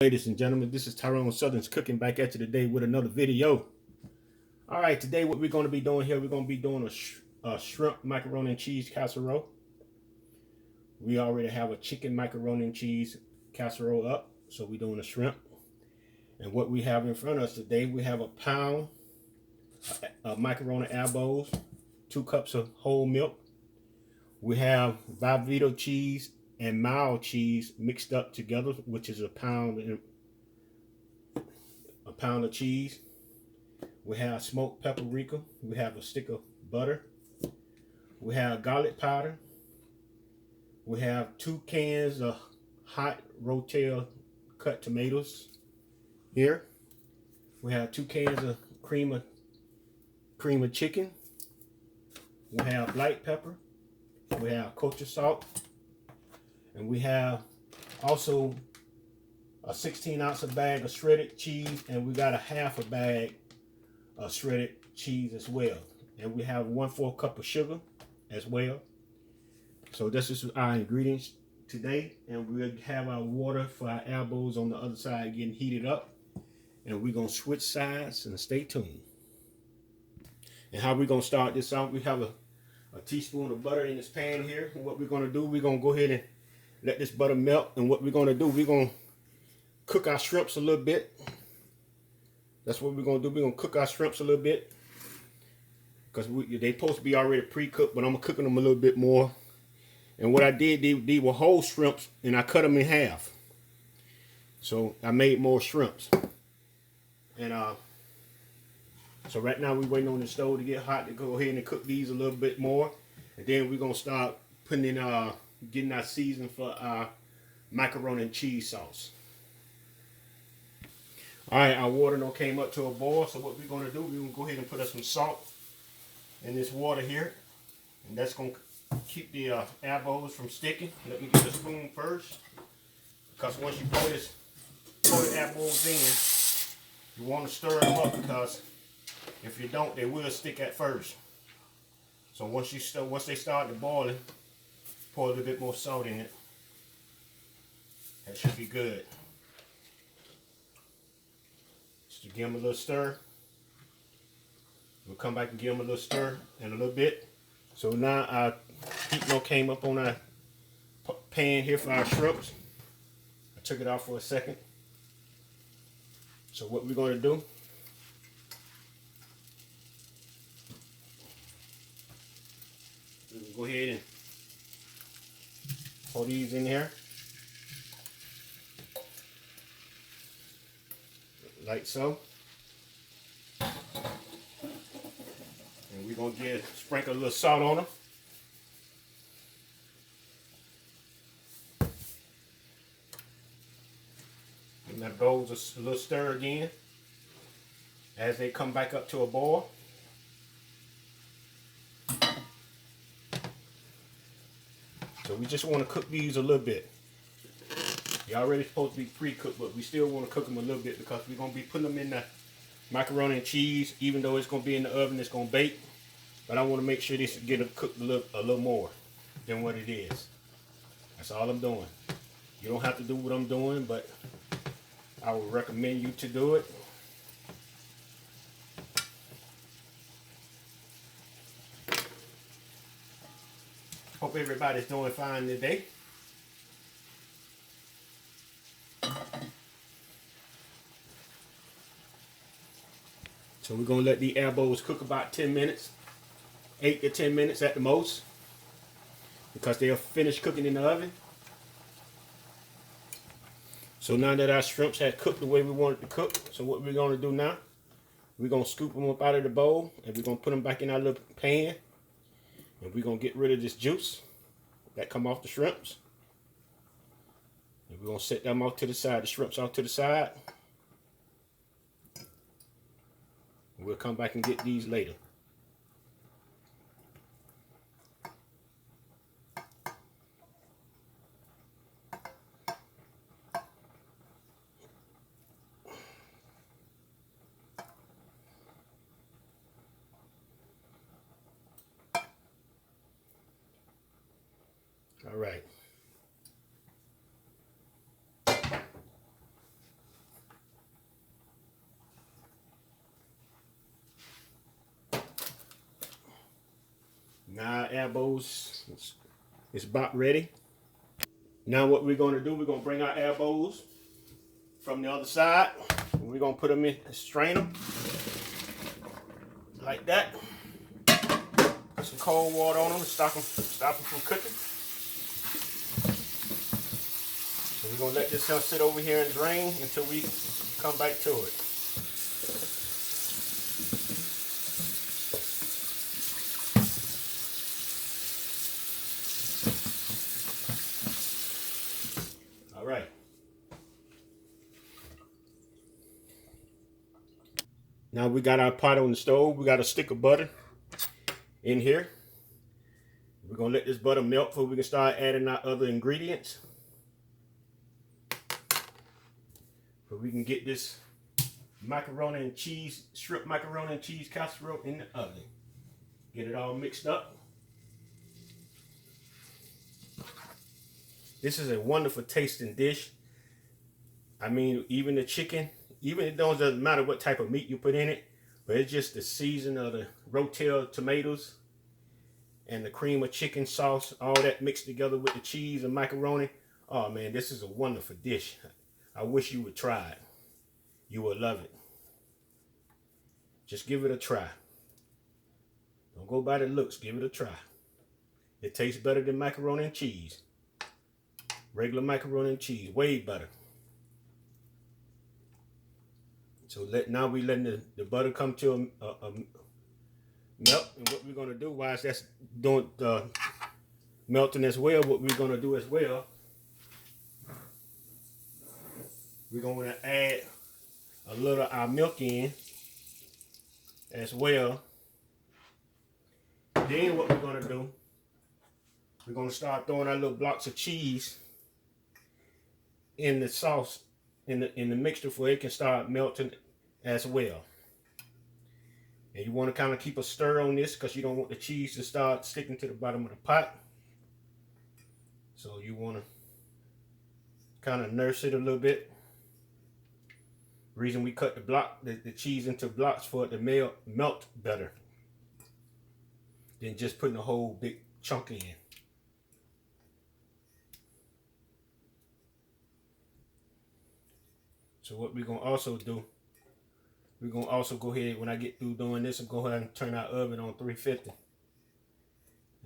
Ladies and gentlemen, this is Tyron'e Southern's cooking back at you today with another video. All right, today what we're going to be doing here, we're going to be doing a shrimp macaroni and cheese casserole. We already have a chicken macaroni and cheese casserole up, so we're doing a shrimp. And what we have in front of us today, we have a pound of macaroni elbows, 2 cups of whole milk. We have Velveeta cheese and mild cheese mixed up together, which is a pound of cheese. We have smoked paprika. We have a stick of butter. We have garlic powder. We have 2 cans of hot rotel cut tomatoes here. We have 2 cans of cream of chicken. We have black pepper. We have kosher salt. And we have also a 16-ounce bag of shredded cheese, and we got a half a bag of shredded cheese as well. And we have 1/4 cup of sugar as well. So this is our ingredients today, and we'll have our water for our elbows on the other side getting heated up. And we're gonna switch sides and stay tuned. And how we're gonna start this out, we have a teaspoon of butter in this pan here. And what we're gonna do, we're gonna go ahead and let this butter melt, and what we're going to do, we're going to cook our shrimps a little bit. That's what we're going to do. We're going to cook our shrimps a little bit because they're supposed to be already pre-cooked, but I'm cooking them a little bit more. And what I did, these were whole shrimps, and I cut them in half. So I made more shrimps. And so right now we're waiting on the stove to get hot to go ahead and cook these a little bit more. And then we're going to start putting in getting our season for our macaroni and cheese sauce. All right, our water now came up to a boil, so what we're going to do, we're going to go ahead and put some salt in this water here, and that's going to keep the elbows from sticking. Let me get a spoon first, because once you pour the elbows in, you want to stir them up, because if you don't, they will stick at first. So once they start to boiling, pour a little bit more salt in it. That should be good. Just to give them a little stir. We'll come back and give them a little stir in a little bit. So now our heat now came up on our pan here for our shrimps. I took it off for a second. So what we're going to do, we'll go ahead and pour these in here, like so. And we're going to sprinkle a little salt on them. And that goes a little stir again as they come back up to a boil. So we just want to cook these a little bit. They're already supposed to be pre-cooked, but we still want to cook them a little bit because we're going to be putting them in the macaroni and cheese. Even though it's going to be in the oven, it's going to bake. But I want to make sure this get cooked a little more than what it is. That's all I'm doing. You don't have to do what I'm doing, but I would recommend you to do it. Hope everybody's doing fine today. So we're going to let the elbows cook about 10 minutes, 8 to 10 minutes at the most, because they'll finish cooking in the oven. So now that our shrimps have cooked the way we want it to cook, so what we're going to do now, we're going to scoop them up out of the bowl, and we're going to put them back in our little pan. And we're going to get rid of this juice that come off the shrimps. And we're going to set them off to the side, the shrimps off to the side. And we'll come back and get these later. All right. Now our elbows is about ready. Now what we're going to do, we're going to bring our elbows from the other side. We're going to put them in the strainer like that. Put some cold water on them and stop them from cooking. So we're going to let this stuff sit over here and drain until we come back to it. All right. Now we got our pot on the stove. We got a stick of butter in here. We're going to let this butter melt before we can start adding our other ingredients. So we can get this macaroni and cheese, shrimp macaroni and cheese casserole in the oven. Get it all mixed up. This is a wonderful tasting dish. I mean, even the chicken, even it doesn't matter what type of meat you put in it, but it's just the season of the rotel tomatoes and the cream of chicken sauce, all that mixed together with the cheese and macaroni. Oh man, this is a wonderful dish. I wish you would try it. You will love it. Just give it a try. Don't go by the looks, give it a try. It tastes better than macaroni and cheese. Regular macaroni and cheese, way better. So now we letting the butter come to a melt. And what we're gonna do while that's doing melting as well, what we're gonna do as well, we're gonna add a little of our milk in as well. Then what we're gonna do, we're gonna start throwing our little blocks of cheese in the sauce, in the mixture, for it can start melting as well. And you want to kind of keep a stir on this because you don't want the cheese to start sticking to the bottom of the pot. So you want to kind of nurse it a little bit. Reason we cut the cheese into blocks for it to melt better than just putting a whole big chunk in. So what we're going to also do, we're going to also go ahead, when I get through doing this, and go ahead and turn our oven on 350.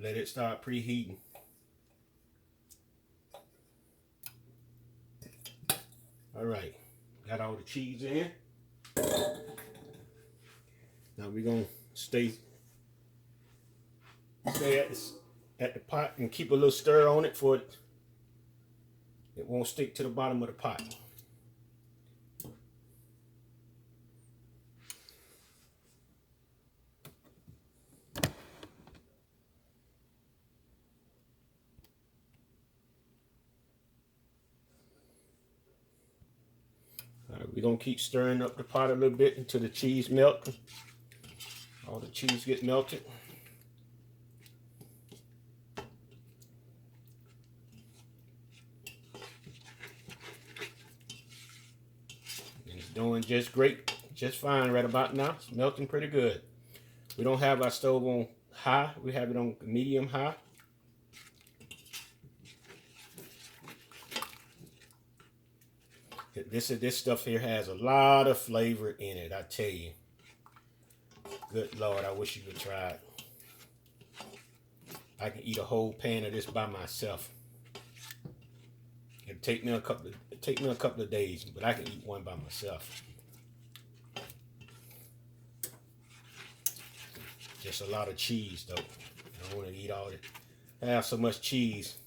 Let it start preheating. All right, got all the cheese in. Now we're going to stay at the pot and keep a little stir on it for it won't stick to the bottom of the pot. We're going to keep stirring up the pot a little bit until the cheese melts. All the cheese gets melted. And it's doing just great, just fine right about now. It's melting pretty good. We don't have our stove on high. We have it on medium high. This stuff here has a lot of flavor in it, I tell you. Good Lord, I wish you could try it. I can eat a whole pan of this by myself. It'd take me a couple of days, but I can eat one by myself. Just a lot of cheese though. I don't want to eat all it. Have so much cheese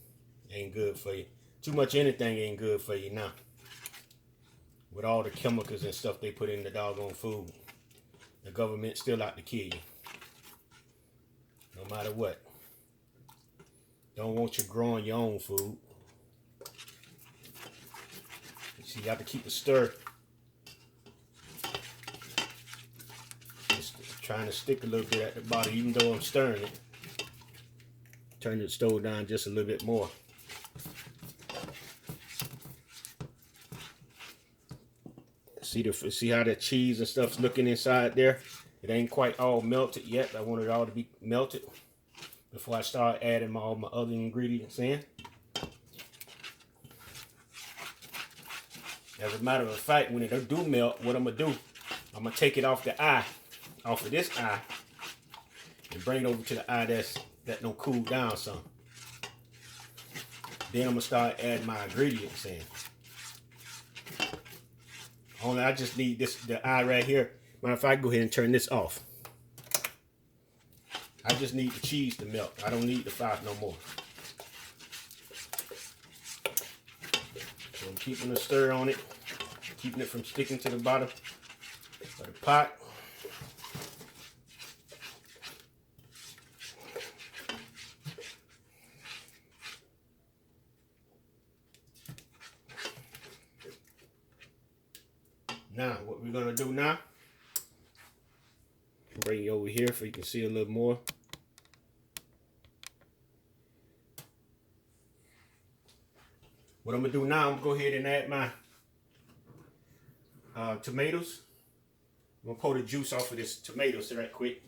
ain't good for you. Too much anything ain't good for you now. With all the chemicals and stuff they put in the doggone food, the government still out to kill you. No matter what. Don't want you growing your own food. See, you have to keep it stirred. It's trying to stick a little bit at the bottom, even though I'm stirring it. Turn the stove down just a little bit more. See how the cheese and stuff's looking inside there? It ain't quite all melted yet. I want it all to be melted. before I start adding all my other ingredients in. As a matter of fact, when it do melt, what I'm gonna do, I'm gonna take it off the eye, off of this eye, and bring it over to the eye that don't cool down some. Then I'm gonna start adding my ingredients in. Only I just need the eye right here. Matter of fact, go ahead and turn this off. I just need the cheese to melt. I don't need the fat no more. So I'm keeping a stir on it, keeping it from sticking to the bottom of the pot. Now, what we're gonna do now, bring you over here so you can see a little more. What I'm gonna do now, I'm gonna go ahead and add my tomatoes. I'm gonna pour the juice off of this tomatoes right quick.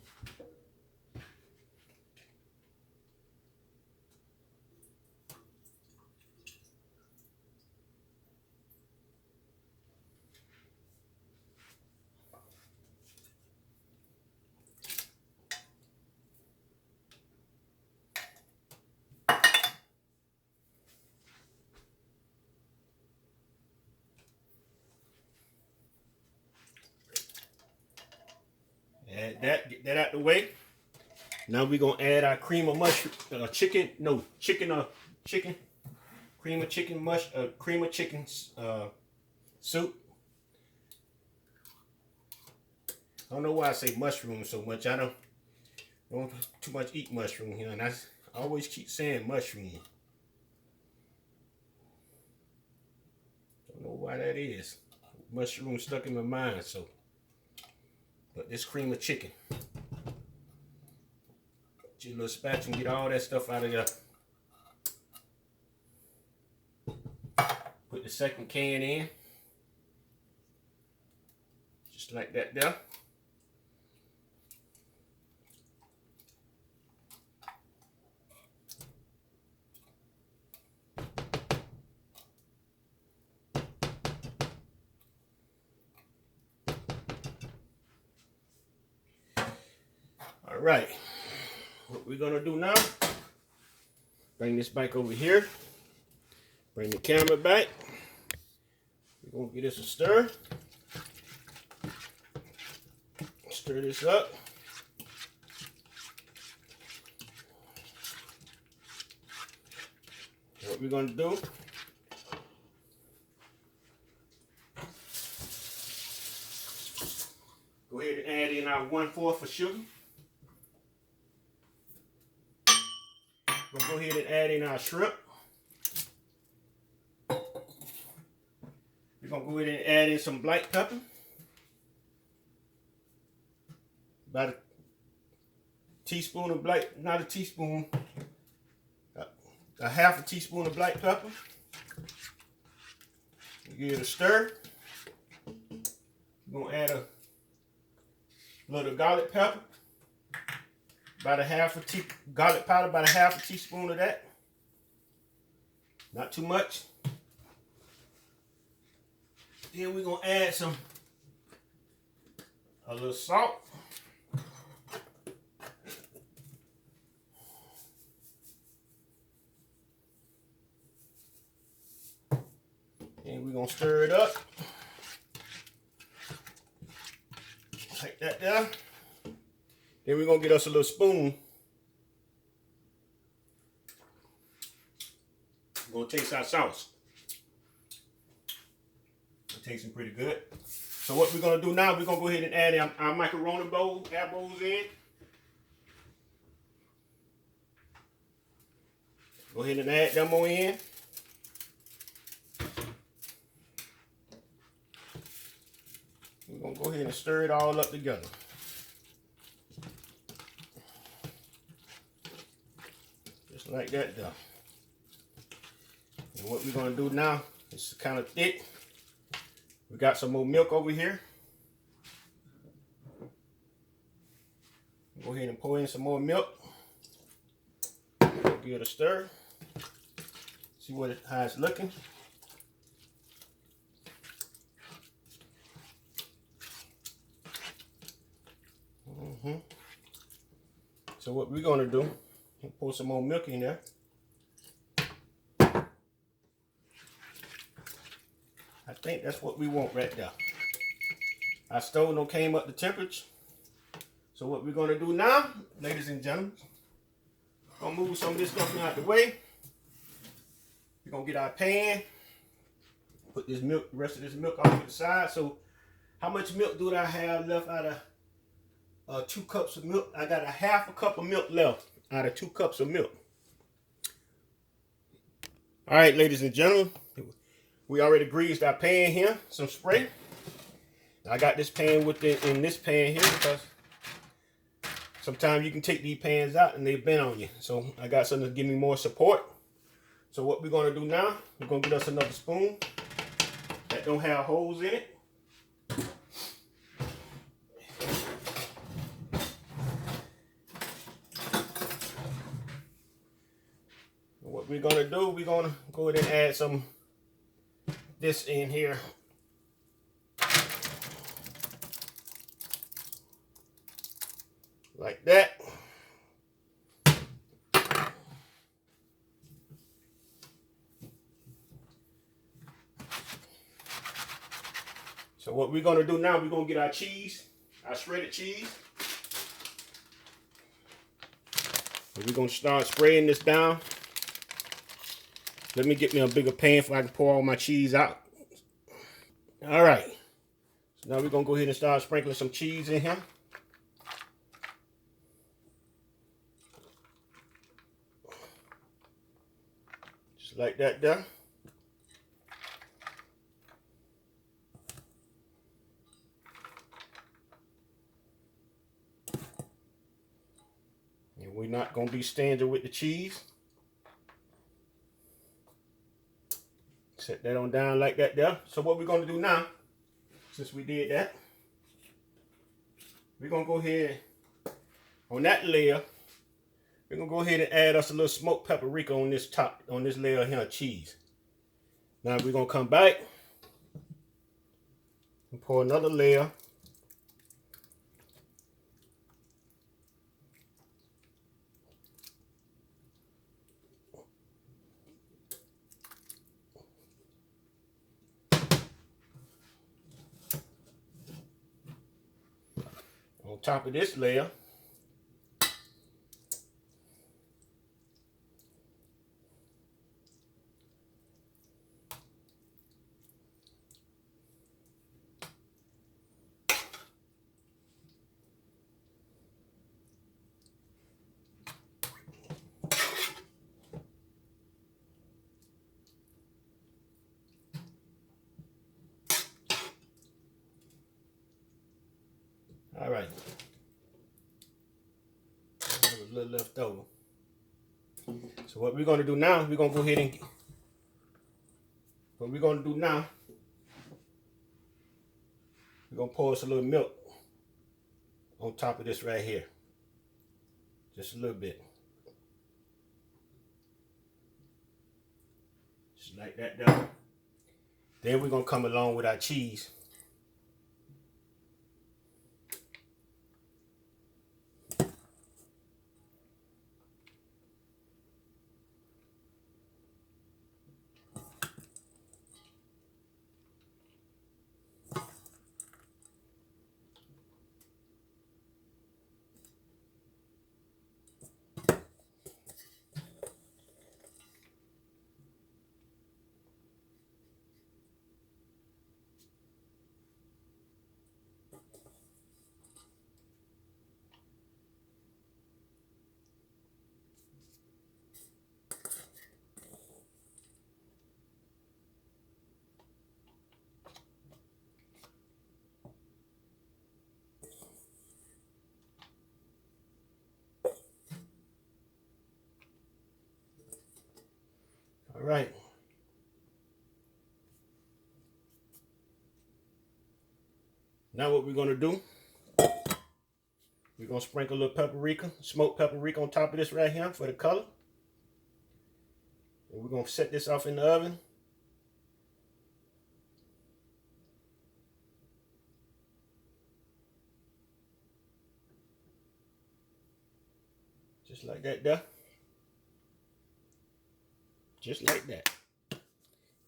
Add that, get that out the way. Now we're gonna add our cream of mushroom, chicken soup. I don't know why I say mushroom so much. I don't too much eat mushroom here, and I always keep saying mushroom. Don't know why that is. Mushroom stuck in my mind, so. But this cream of chicken. Get your little spatula and get all that stuff out of there. Put the second can in. Just like that there. All right, what we're gonna do now, bring this back over here, bring the camera back. We're gonna give this a stir. Stir this up. What we're gonna do, go ahead and add in our 1/4 of sugar. We're gonna go ahead and add in our shrimp. We're gonna go ahead and add in some black pepper. About a teaspoon of black, not a teaspoon, a half a teaspoon of black pepper. Give it a stir. We're gonna add a little garlic pepper. About a half a garlic powder, about a half a teaspoon of that. Not too much. Then we're gonna add a little salt. And we're gonna stir it up. Like that there. Then we're gonna get us a little spoon. We're gonna taste our sauce. It's tasting pretty good. So what we're gonna do now, we're gonna go ahead and add our macaroni bowls in. Go ahead and add them on in. We're gonna go ahead and stir it all up together. Like that though. And what we're gonna do now, it's kind of thick. We got some more milk over here. Go ahead and pour in some more milk. give it a stir. See how it's looking. So what we're gonna do, pour some more milk in there. I think that's what we want right there. Our stove done came up to temperature. So what we're gonna do now, ladies and gentlemen, we're gonna move some of this stuff out the way. We're gonna get our pan, put this milk, the rest of this milk off to the side. So how much milk do I have left out of 2 cups of milk? I got a half a cup of milk left out of 2 cups of milk. All right, ladies and gentlemen, we already greased our pan here, some spray. I got this pan in this pan here because sometimes you can take these pans out and they've been on you. So I got something to give me more support. So what we're gonna do now, we're gonna get us another spoon that don't have holes in it. What we're gonna do, we're gonna go ahead and add some this in here. Like that. So what we're gonna do now, we're gonna get our cheese, our shredded cheese. And we're gonna start spraying this down. Let me get me a bigger pan so I can pour all my cheese out. All right. So now we're gonna go ahead and start sprinkling some cheese in here. Just like that there. And we're not gonna be stingy with the cheese. Set that on down like that there. So what we're gonna do now, since we did that, we're gonna go ahead on that layer. We're gonna go ahead and add us a little smoked paprika on this top, on this layer here of cheese. Now we're gonna come back and pour another layer. On top of this layer. All right. There was a little left over. So what we're gonna do now, we're gonna go ahead and we're gonna pour us a little milk on top of this right here. Just a little bit. Just like that there. Then we're gonna come along with our cheese. All right. Now what we're gonna do, we're gonna sprinkle a little paprika, smoked paprika on top of this right here for the color. And we're going to set this off in the oven. Just like that there. Just like that.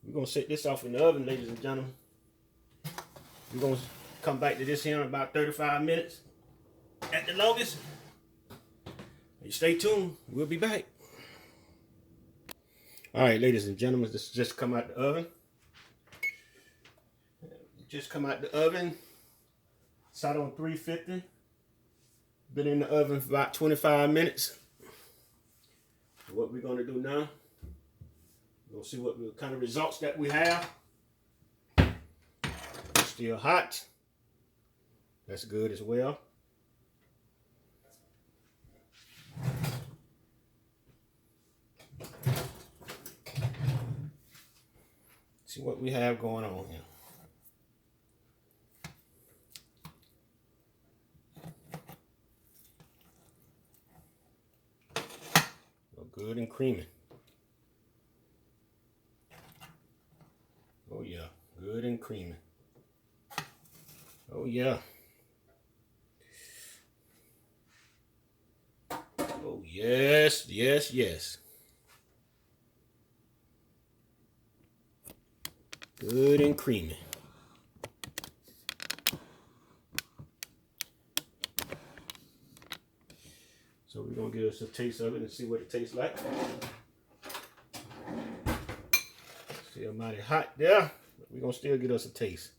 We're going to set this off in the oven, ladies and gentlemen. We're going to come back to this here in about 35 minutes at the longest. You stay tuned. We'll be back. All right, ladies and gentlemen, this just come out the oven. Just come out the oven. Sat on 350. Been in the oven for about 25 minutes. What we're going to do now, we're going to see what kind of results that we have. Still hot. That's good as well. See what we have going on here. Good and creamy. Oh yeah, good and creamy. Oh yeah. Oh yes, yes, yes. Good and creamy. So we're going to give us a taste of it and see what it tastes like. Still mighty hot there, but we're going to still get us a taste.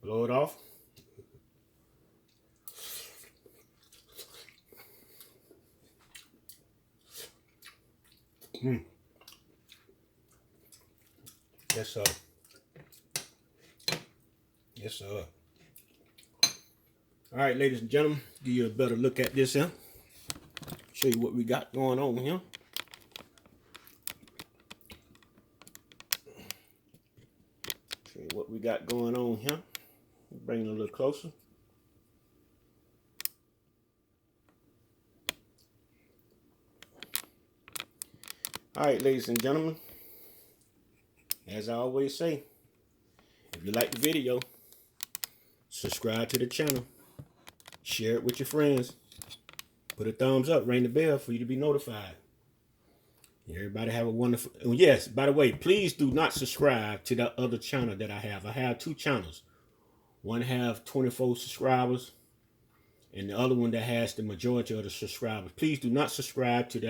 Blow it off. Yes, sir. Yes, sir. All right, ladies and gentlemen, give you a better look at this here. Show you what we got going on here. Show you what we got going on here. Bring it a little closer. All right, ladies and gentlemen, as I always say, if you like the video, subscribe to the channel, share it with your friends, put a thumbs up, ring the bell for you to be notified. Everybody have a wonderful... Oh, yes, by the way, please do not subscribe to the other channel that I have. I have two channels. One have 24 subscribers, and the other one that has the majority of the subscribers. Please do not subscribe to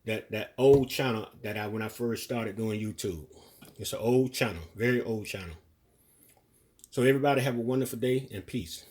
that old channel that when I first started doing YouTube. It's an old channel, very old channel. So everybody have a wonderful day and peace.